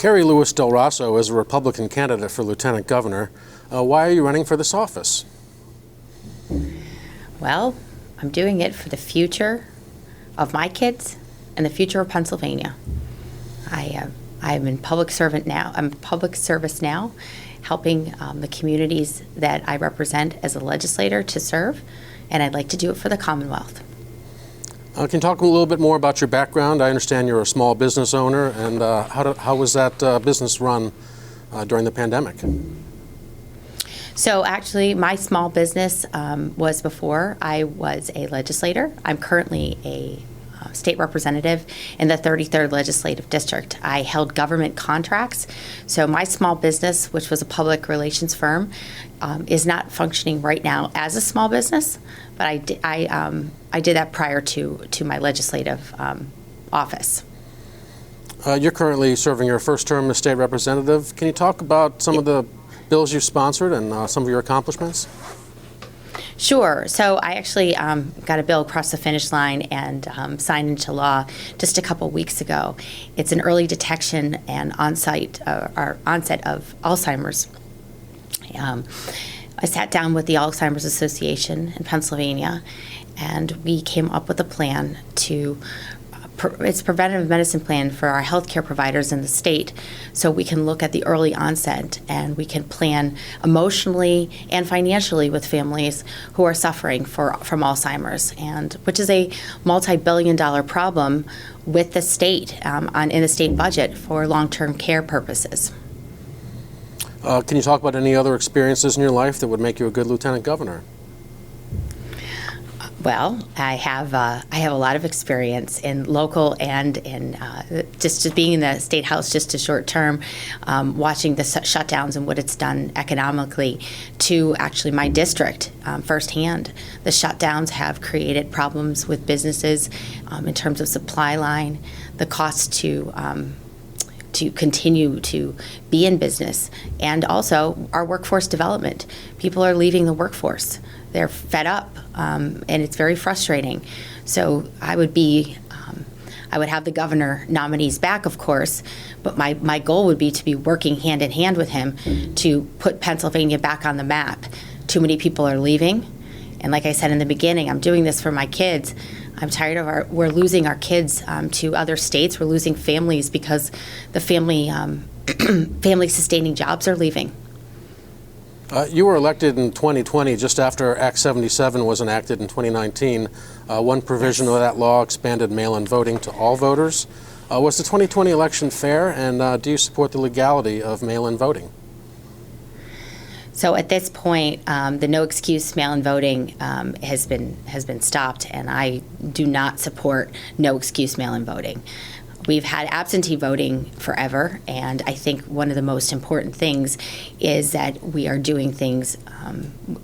Carrie Lewis DelRosso is a Republican candidate for lieutenant governor. Why are you running for this office? Well, I'm doing it for the future of my kids and the future of Pennsylvania. I'm in public service now, helping the communities that I represent as a legislator to serve, and I'd like to do it for the Commonwealth. Can you talk a little bit more about your background? I understand you're a small business owner, and how was that business run during the pandemic? So actually, my small business was before I was a legislator. I'm currently a state representative in the 33rd Legislative District. I held government contracts. So my small business, which was a public relations firm, is not functioning right now as a small business, but I did that prior to my legislative office. You're currently serving your first term as state representative. Can you talk about some of the bills you've sponsored and some of your accomplishments? Sure. So I actually got a bill across the finish line and signed into law just a couple weeks ago. It's an early detection and onset of Alzheimer's. I sat down with the Alzheimer's Association in Pennsylvania, and we came up with a plan to it's a preventative medicine plan for our healthcare providers in the state, so we can look at the early onset and we can plan emotionally and financially with families who are suffering from Alzheimer's, and which is a multi-billion-dollar problem with the state in the state budget for long-term care purposes. Can you talk about any other experiences in your life that would make you a good lieutenant governor? Well, I have a lot of experience in local and in just being in the State House just a short term, watching the shutdowns and what it's done economically to actually my district firsthand. The shutdowns have created problems with businesses in terms of supply line, the cost to continue to be in business, and also our workforce development. People are leaving the workforce. They're fed up, and it's very frustrating. So I would have the governor nominees back, of course, but my goal would be to be working hand in hand with him to put Pennsylvania back on the map. Too many people are leaving, and like I said in the beginning, I'm doing this for my kids. I'm tired of we're losing our kids to other states. We're losing families because the family sustaining jobs are leaving. You were elected in 2020, just after Act 77 was enacted in 2019. One provision of that law expanded mail-in voting to all voters. Was the 2020 election fair, and do you support the legality of mail-in voting? So at this point, the no excuse mail-in voting has been stopped, and I do not support no excuse mail-in voting. We've had absentee voting forever, and I think one of the most important things is that we are doing things,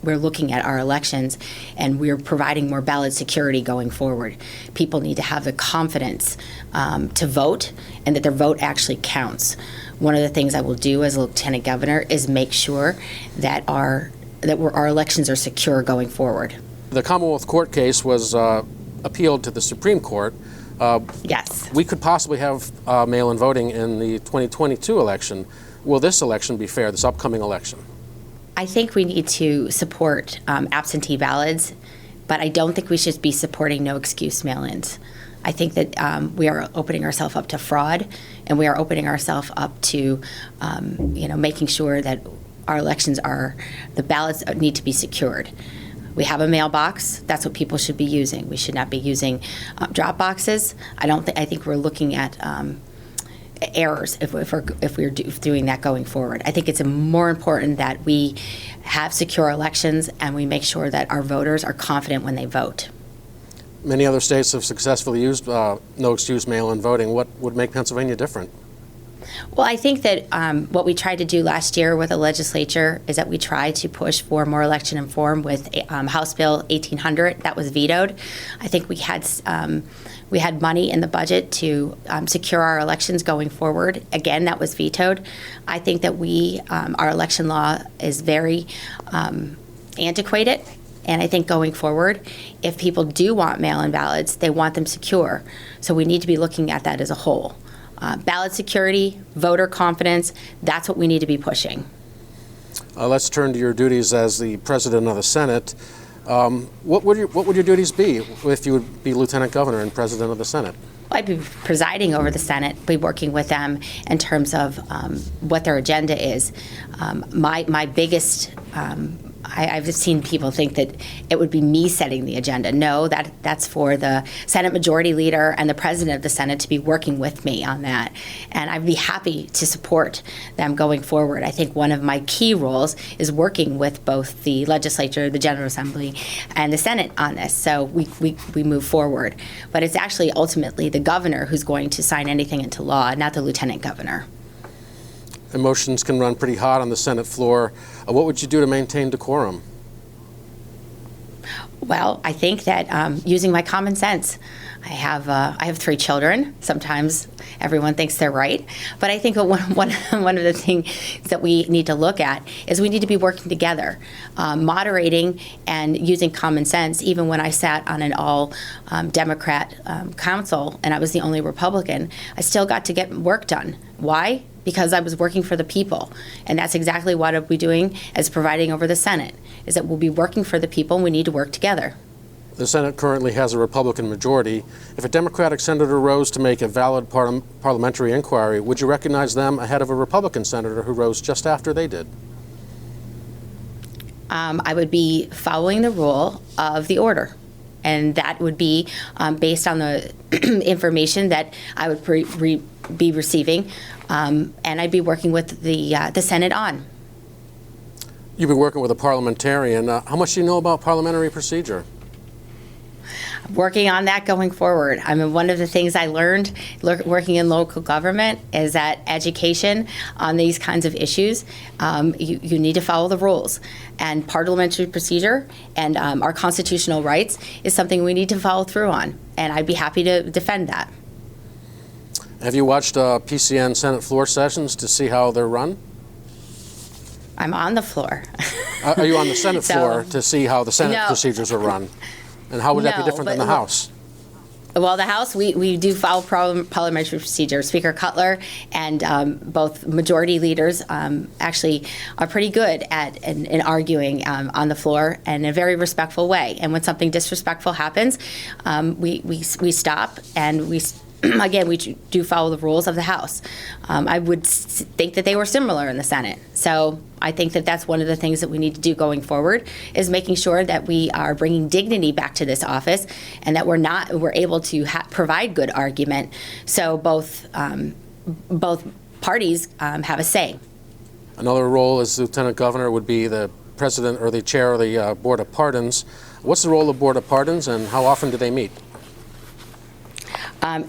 we're looking at our elections, and we're providing more ballot security going forward. People need to have the confidence to vote, and that their vote actually counts. One of the things I will do as a lieutenant governor is make sure that our elections are secure going forward. The Commonwealth court case was appealed to the Supreme Court. Yes. We could possibly have mail-in voting in the 2022 election. Will this election be fair, this upcoming election? I think we need to support absentee ballots, but I don't think we should be supporting no excuse mail-ins. I think that we are opening ourselves up to fraud, and we are opening ourselves up to making sure that our elections the ballots need to be secured. We have a mailbox. That's what people should be using. We should not be using drop boxes. I think we're looking at errors if we're doing that going forward. I think it's more important that we have secure elections and we make sure that our voters are confident when they vote. Many other states have successfully used no excuse mail-in voting. What would make Pennsylvania different? Well, I think that what we tried to do last year with the legislature is that we tried to push for more election reform with House Bill 1800 that was vetoed. I think we had money in the budget to secure our elections going forward. Again, that was vetoed. I think that our election law is very antiquated. And I think going forward, if people do want mail-in ballots, they want them secure. So we need to be looking at that as a whole. ballot security, voter confidence, that's what we need to be pushing. Let's turn to your duties as the president of the Senate. What would your duties be if you would be lieutenant governor and president of the Senate? I'd be presiding over the Senate, be working with them in terms of what their agenda is. My biggest, I've seen people think that it would be me setting the agenda. No, that's for the Senate Majority Leader and the President of the Senate to be working with me on that. And I'd be happy to support them going forward. I think one of my key roles is working with both the legislature, the General Assembly, and the Senate on this. So we move forward. But it's actually ultimately the governor who's going to sign anything into law, not the lieutenant governor. Emotions can run pretty hot on the Senate floor. What would you do to maintain decorum? Well, I think that using my common sense. I have 3 children. Sometimes everyone thinks they're right, but I think one of the things that we need to look at is we need to be working together, moderating and using common sense. Even when I sat on an all Democrat council and I was the only Republican, I still got to get work done. Why? Because I was working for the people. And that's exactly what I'll be doing as providing over the Senate, is that we'll be working for the people and we need to work together. The Senate currently has a Republican majority. If a Democratic senator rose to make a valid parliamentary inquiry, would you recognize them ahead of a Republican senator who rose just after they did? I would be following the rule of the order. And that would be based on the information that I would be receiving, and I'd be working with the Senate on. You've been working with a parliamentarian. How much do you know about parliamentary procedure? Working on that going forward. I mean, one of the things I learned working in local government is that education on these kinds of issues, you need to follow the rules. And parliamentary procedure and our constitutional rights is something we need to follow through on. And I'd be happy to defend that. Have you watched PCN Senate floor sessions to see how they're run? I'm on the floor. Are you on the Senate floor to see how the Senate procedures are run? And how would that be different than the House? Well, the House, we do follow parliamentary procedure. Speaker Cutler and both majority leaders actually are pretty good at in arguing on the floor in a very respectful way. And when something disrespectful happens, we stop and we do follow the rules of the House. I would think that they were similar in the Senate. So I think that that's one of the things that we need to do going forward, is making sure that we are bringing dignity back to this office and that we're able to provide good argument so both parties have a say. Another role as Lieutenant Governor would be the president or the chair of the Board of Pardons. What's the role of Board of Pardons and how often do they meet?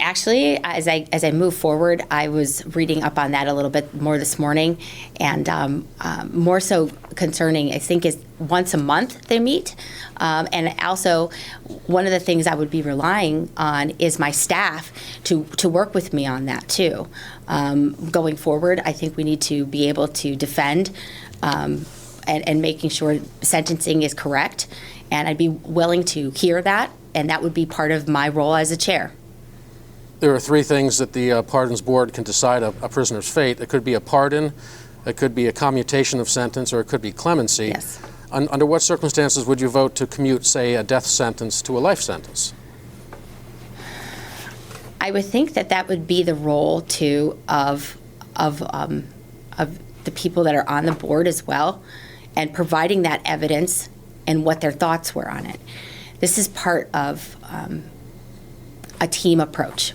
Actually, as I move forward, I was reading up on that a little bit more this morning, and more so concerning, I think, is once a month they meet. And also, one of the things I would be relying on is my staff to work with me on that too. Going forward, I think we need to be able to defend and making sure sentencing is correct, and I'd be willing to hear that, and that would be part of my role as a chair. There are 3 things that the Pardons Board can decide a prisoner's fate. It could be a pardon, it could be a commutation of sentence, or it could be clemency. Yes. Under what circumstances would you vote to commute, say, a death sentence to a life sentence? I would think that would be the role too of the people that are on the board as well, and providing that evidence and what their thoughts were on it. This is part of a team approach.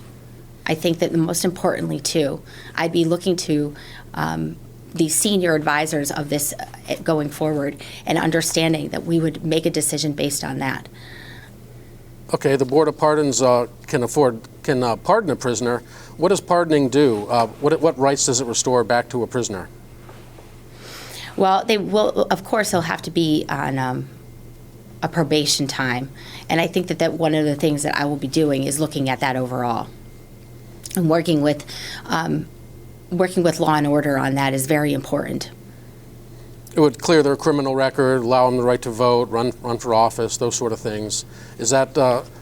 I think that most importantly too, I'd be looking to the senior advisors of this going forward and understanding that we would make a decision based on that. Okay, the Board of Pardons can pardon a prisoner. What does pardoning do? What rights does it restore back to a prisoner? Well, they will, of course, they'll have to be on a probation time, and I think that one of the things that I will be doing is looking at that overall, and working with law and order on that is very important. It would clear their criminal record, allow them the right to vote, run for office, those sort of things. Is that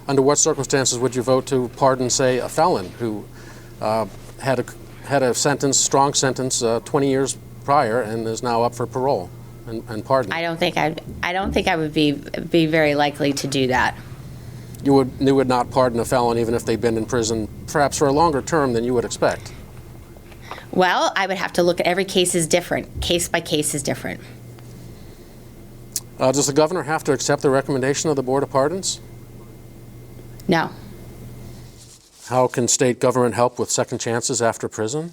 under what circumstances would you vote to pardon, say, a felon who had a sentence, strong sentence, 20 years prior, and is now up for parole and pardon. I don't think I would be very likely to do that. You would not pardon a felon even if they'd been in prison perhaps for a longer term than you would expect. Well, I would have to look at every case is different. Case by case is different. Does the governor have to accept the recommendation of the Board of Pardons? No. How can state government help with second chances after prison?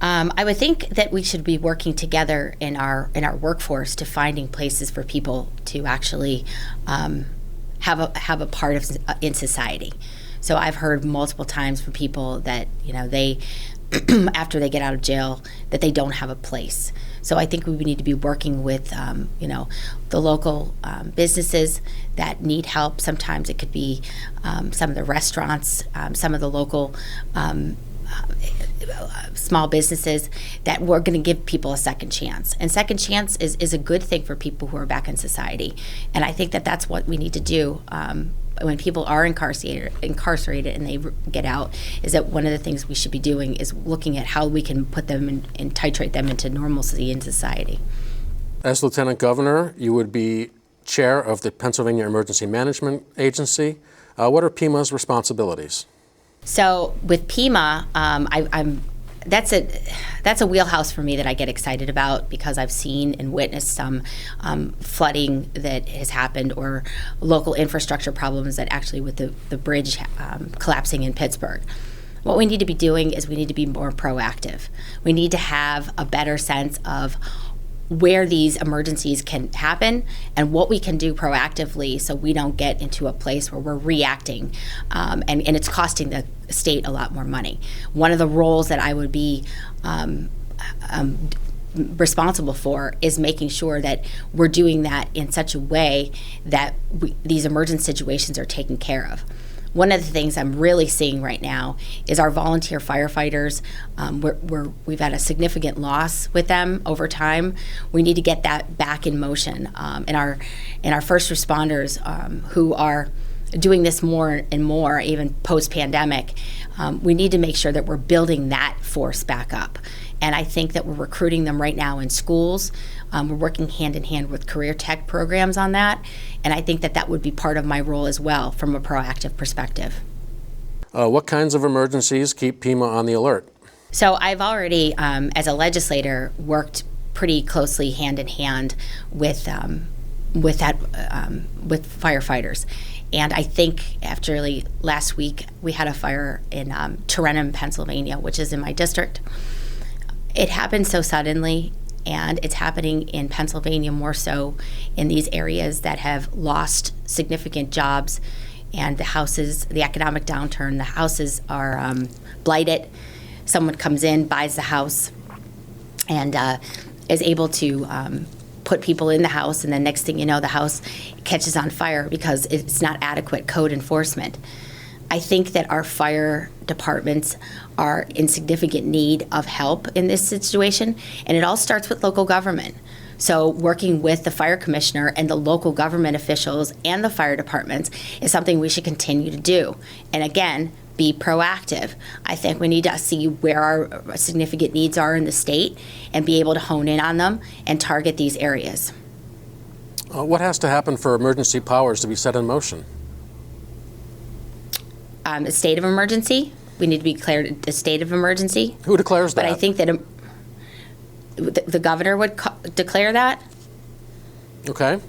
I would think that we should be working together in our workforce to finding places for people to actually have a part of in society. So I've heard multiple times from people that they after they get out of jail that they don't have a place. So I think we need to be working with the local businesses that need help. Sometimes it could be some of the restaurants, some of the local small businesses that we're going to give people a second chance. And second chance is a good thing for people who are back in society. And I think that that's what we need to do when people are incarcerated and they get out, is that one of the things we should be doing is looking at how we can put them and titrate them into normalcy in society. As Lieutenant Governor, you would be chair of the Pennsylvania Emergency Management Agency. What are PEMA's responsibilities? So with PEMA, that's a wheelhouse for me that I get excited about, because I've seen and witnessed some flooding that has happened, or local infrastructure problems that actually with the bridge collapsing in Pittsburgh. What we need to be doing is we need to be more proactive. We need to have a better sense of where these emergencies can happen and what we can do proactively so we don't get into a place where we're reacting and it's costing the state a lot more money. One of the roles that I would be responsible for is making sure that we're doing that in such a way that these emergent situations are taken care of. One of the things I'm really seeing right now is our volunteer firefighters. We've had a significant loss with them over time. We need to get that back in motion. And our first responders who are doing this more and more, even post-pandemic, we need to make sure that we're building that force back up. And I think that we're recruiting them right now in schools. We're working hand in hand with career tech programs on that. And I think that that would be part of my role as well from a proactive perspective. What kinds of emergencies keep PEMA on the alert? So I've already, as a legislator, worked pretty closely hand in hand with firefighters. And I think after last week, we had a fire in Tarentum, Pennsylvania, which is in my district. It happened so suddenly, and it's happening in Pennsylvania more so in these areas that have lost significant jobs, and the economic downturn, the houses are blighted. Someone comes in, buys the house, and is able to put people in the house, and then next thing you know, the house catches on fire because it's not adequate code enforcement. I think that our fire departments are in significant need of help in this situation, and it all starts with local government. So working with the fire commissioner and the local government officials and the fire departments is something we should continue to do. And again, be proactive. I think we need to see where our significant needs are in the state and be able to hone in on them and target these areas. What has to happen for emergency powers to be set in motion? A state of emergency. We need to be declared a state of emergency. Who declares that? But I think that the governor would declare that. Okay.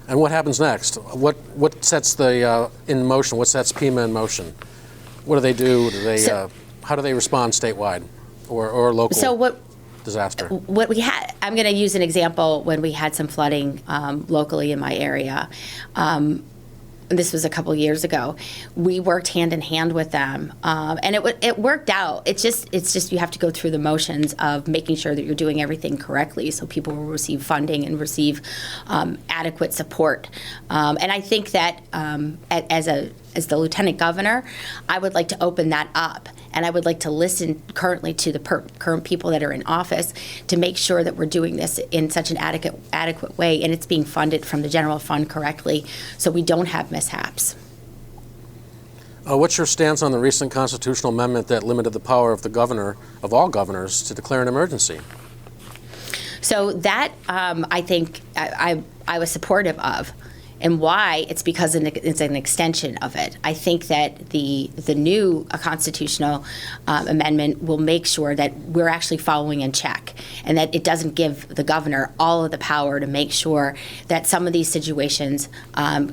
And what happens next? What sets in motion? What sets PEMA in motion? What do they do? How do they respond statewide or local? So disaster? What we had, I'm going to use an example when we had some flooding locally in my area. This was a couple years ago. We worked hand in hand with them, and it worked out. It's just you have to go through the motions of making sure that you're doing everything correctly, so people will receive funding and receive adequate support. And I think that as the lieutenant governor, I would like to open that up, and I would like to listen currently to the current people that are in office to make sure that we're doing this in such an adequate way, and it's being funded from the general fund correctly, so we don't have mishaps. What's your stance on the recent constitutional amendment that limited the power of the governor, of all governors, to declare an emergency? So that I think I was supportive of. And why? It's because it's an extension of it. I think that the new constitutional amendment will make sure that we're actually following in check, and that it doesn't give the governor all of the power to make sure that some of these situations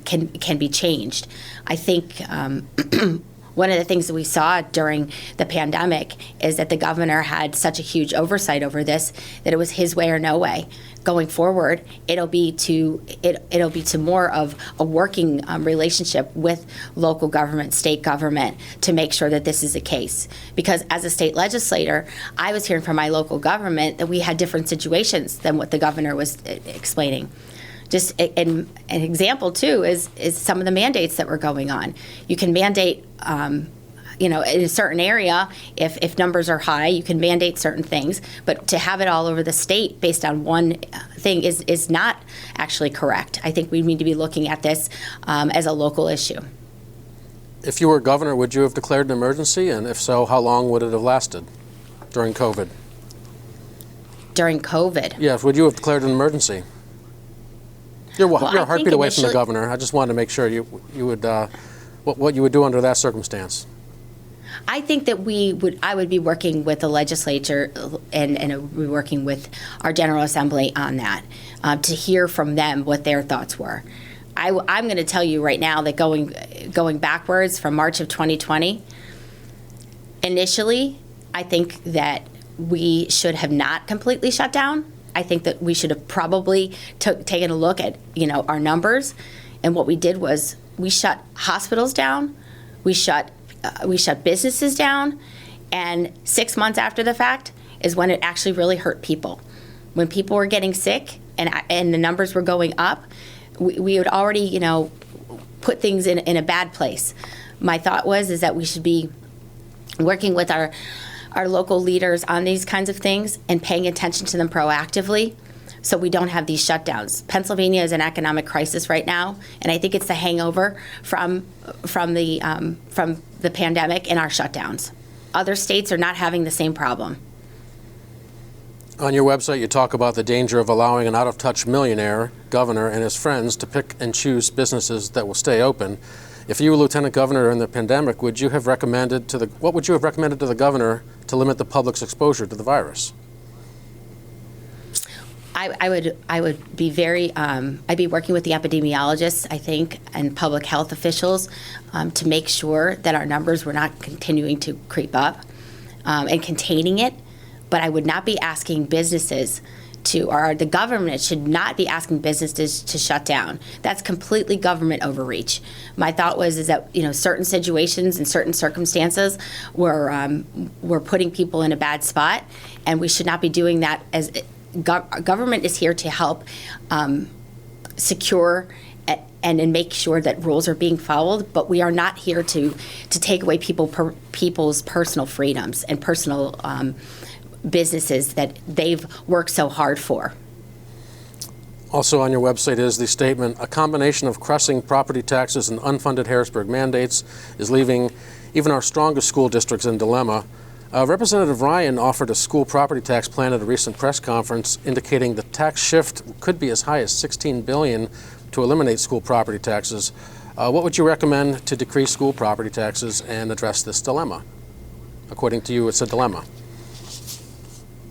can be changed. I think one of the things that we saw during the pandemic is that the governor had such a huge oversight over this that it was his way or no way. Going forward, it'll be to more of a working relationship with local government, state government, to make sure that this is the case. Because as a state legislator, I was hearing from my local government that we had different situations than what the governor was explaining. Just an example too is some of the mandates that were going on. You can mandate, in a certain area, if numbers are high, you can mandate certain things. But to have it all over the state based on one thing is not actually correct. I think we need to be looking at this as a local issue. If you were governor, would you have declared an emergency? And if so, how long would it have lasted during COVID? During COVID? Yes, would you have declared an emergency? You're a heartbeat away from the initially, governor. I just wanted to make sure you would what you would do under that circumstance. I think that I would be working with the legislature and be working with our General Assembly on that to hear from them what their thoughts were. I'm going to tell you right now that going backwards from March of 2020, initially, I think that we should have not completely shut down. I think that we should have probably taken a look at our numbers, and what we did was we shut hospitals down, we shut businesses down, and 6 months after the fact is when it actually really hurt people. When people were getting sick and the numbers were going up, we had already put things in a bad place. My thought is that we should be working with our local leaders on these kinds of things and paying attention to them proactively so we don't have these shutdowns. Pennsylvania is in economic crisis right now, and I think it's the hangover from the pandemic and our shutdowns. Other states are not having the same problem. On your website, you talk about the danger of allowing an out-of-touch millionaire governor and his friends to pick and choose businesses that will stay open. If you were lieutenant governor during the pandemic, what would you have recommended to the governor to limit the public's exposure to the virus? I would be I'd be working with the epidemiologists, I think, and public health officials to make sure that our numbers were not continuing to creep up and containing it. But I would not be asking businesses or the government should not be asking businesses to shut down. That's completely government overreach. My thought is that certain situations and certain circumstances were putting people in a bad spot, and we should not be doing that. As government is here to help secure and make sure that rules are being followed, but we are not here to take away people's personal freedoms and personal businesses that they've worked so hard for. Also on your website is the statement, a combination of crushing property taxes and unfunded Harrisburg mandates is leaving even our strongest school districts in dilemma. Representative Ryan offered a school property tax plan at a recent press conference, indicating the tax shift could be as high as $16 billion to eliminate school property taxes. What would you recommend to decrease school property taxes and address this dilemma? According to you, it's a dilemma.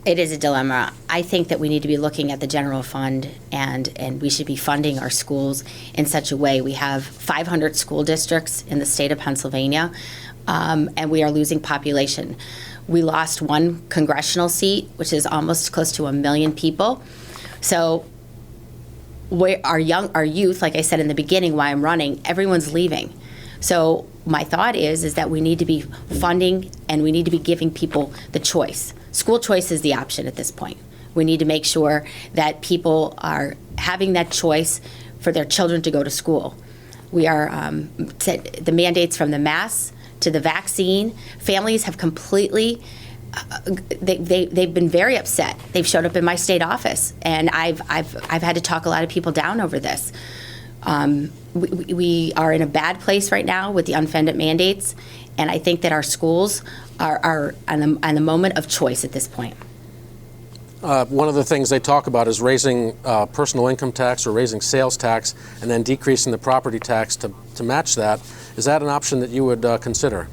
It is a dilemma. I think that we need to be looking at the general fund and we should be funding our schools in such a way. We have 500 school districts in the state of Pennsylvania, and we are losing population. We lost one congressional seat, which is almost close to 1 million people. So our youth, like I said in the beginning, why I'm running, everyone's leaving. So my thought is that we need to be funding and we need to be giving people the choice. School choice is the option at this point. We need to make sure that people are having that choice for their children to go to school. We are, the mandates from the masks to the vaccine, families have completely, they've been very upset. They've showed up in my state office, and I've had to talk a lot of people down over this. We are in a bad place right now with the unfunded mandates, and I think that our schools are on the moment of choice at this point. One of the things they talk about is raising personal income tax or raising sales tax and then decreasing the property tax to match that. Is that an option that you would consider?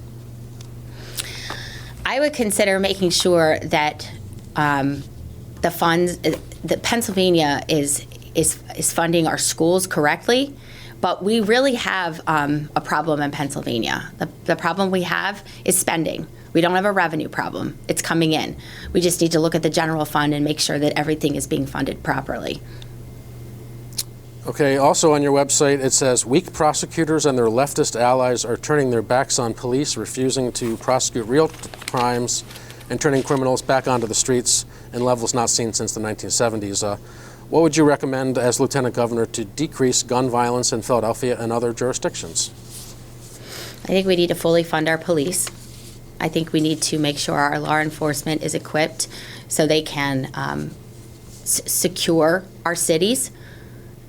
I would consider making sure that the funds, that Pennsylvania is funding our schools correctly, but we really have a problem in Pennsylvania. The problem we have is spending. We don't have a revenue problem. It's coming in. We just need to look at the general fund and make sure that everything is being funded properly. Okay, also on your website it says weak prosecutors and their leftist allies are turning their backs on police, refusing to prosecute real crimes, and turning criminals back onto the streets in levels not seen since the 1970s. What would you recommend as Lieutenant Governor to decrease gun violence in Philadelphia and other jurisdictions? I think we need to fully fund our police. I think we need to make sure our law enforcement is equipped so they can secure our cities.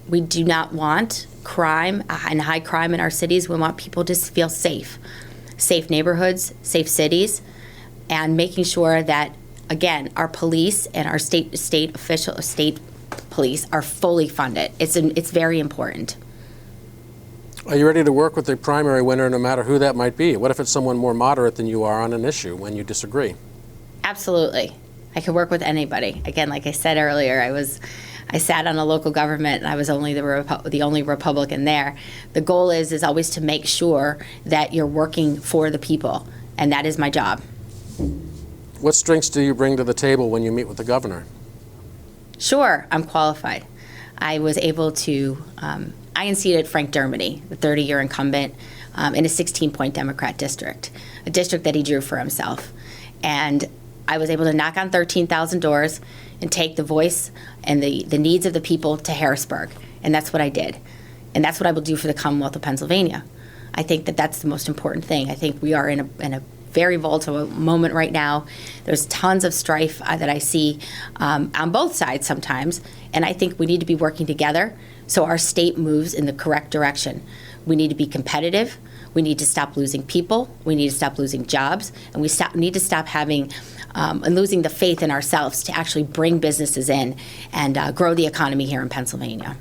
We do not want crime and high crime in our cities. We want people to feel safe. Safe neighborhoods, safe cities, and making sure that, again, our police and our state police are fully funded. It's very important. Are you ready to work with the primary winner, no matter who that might be? What if it's someone more moderate than you are on an issue when you disagree? Absolutely. I could work with anybody. Again, like I said earlier, I sat on a local government and I was only the only Republican there. The goal is always to make sure that you're working for the people, and that is my job. What strengths do you bring to the table when you meet with the governor? Sure, I'm qualified. I was able to, I unseated Frank Dermody, the 30-year incumbent, in a 16-point Democrat district, a district that he drew for himself. And I was able to knock on 13,000 doors and take the voice and the needs of the people to Harrisburg. And that's what I did. And that's what I will do for the Commonwealth of Pennsylvania. I think that that's the most important thing. I think we are in a very volatile moment right now. There's tons of strife that I see on both sides sometimes, and I think we need to be working together so our state moves in the correct direction. We need to be competitive. We need to stop losing people. We need to stop losing jobs, and we need to stop having and losing the faith in ourselves to actually bring businesses in and grow the economy here in Pennsylvania.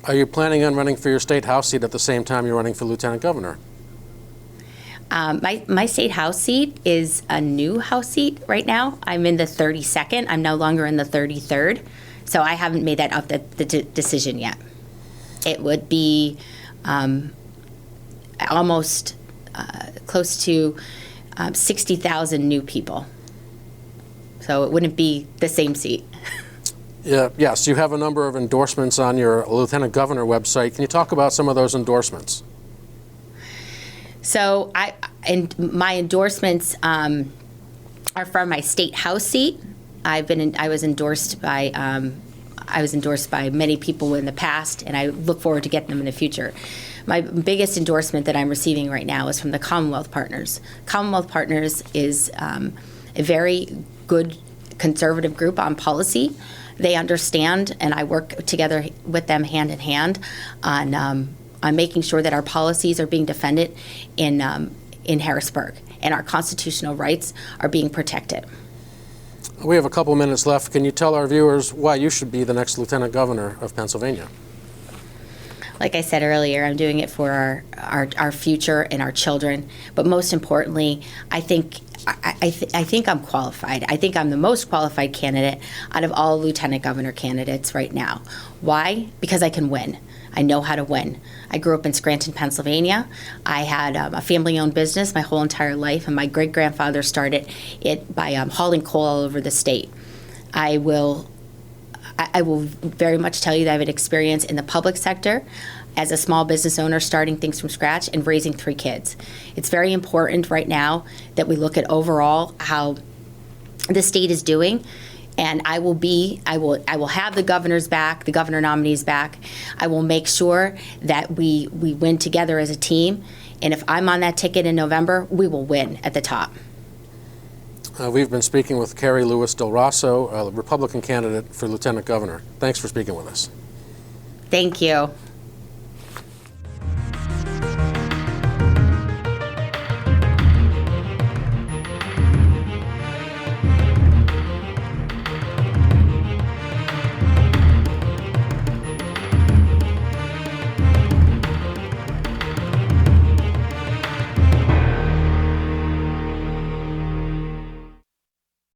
Are you planning on running for your state House seat at the same time you're running for Lieutenant Governor? My state House seat is a new House seat right now. I'm in the 32nd. I'm no longer in the 33rd. So I haven't made that up the decision yet. It would be almost close to 60,000 new people. So it wouldn't be the same seat. Yes, you have a number of endorsements on your Lieutenant Governor website. Can you talk about some of those endorsements? So my endorsements are from my state House seat. I was endorsed by many people in the past, and I look forward to getting them in the future. My biggest endorsement that I'm receiving right now is from the Commonwealth Partners. Commonwealth Partners is a very good conservative group on policy. They understand, and I work together with them hand in hand on making sure that our policies are being defended in Harrisburg and our constitutional rights are being protected. We have a couple minutes left. Can you tell our viewers why you should be the next Lieutenant Governor of Pennsylvania? Like I said earlier, I'm doing it for our future and our children. But most importantly, I think I'm qualified. I think I'm the most qualified candidate out of all Lieutenant Governor candidates right now. Why? Because I can win. I know how to win. I grew up in Scranton, Pennsylvania. I had a family-owned business my whole entire life, and my great-grandfather started it by hauling coal all over the state. I will very much tell you that I have an experience in the public sector as a small business owner, starting things from scratch and raising 3 kids. It's very important right now that we look at overall how the state is doing. And I will have the governor's back, the governor nominee's back. I will make sure that we win together as a team. And if I'm on that ticket in November, we will win at the top. We've been speaking with Carrie Lewis DelRosso, a Republican candidate for Lieutenant Governor. Thanks for speaking with us. Thank you.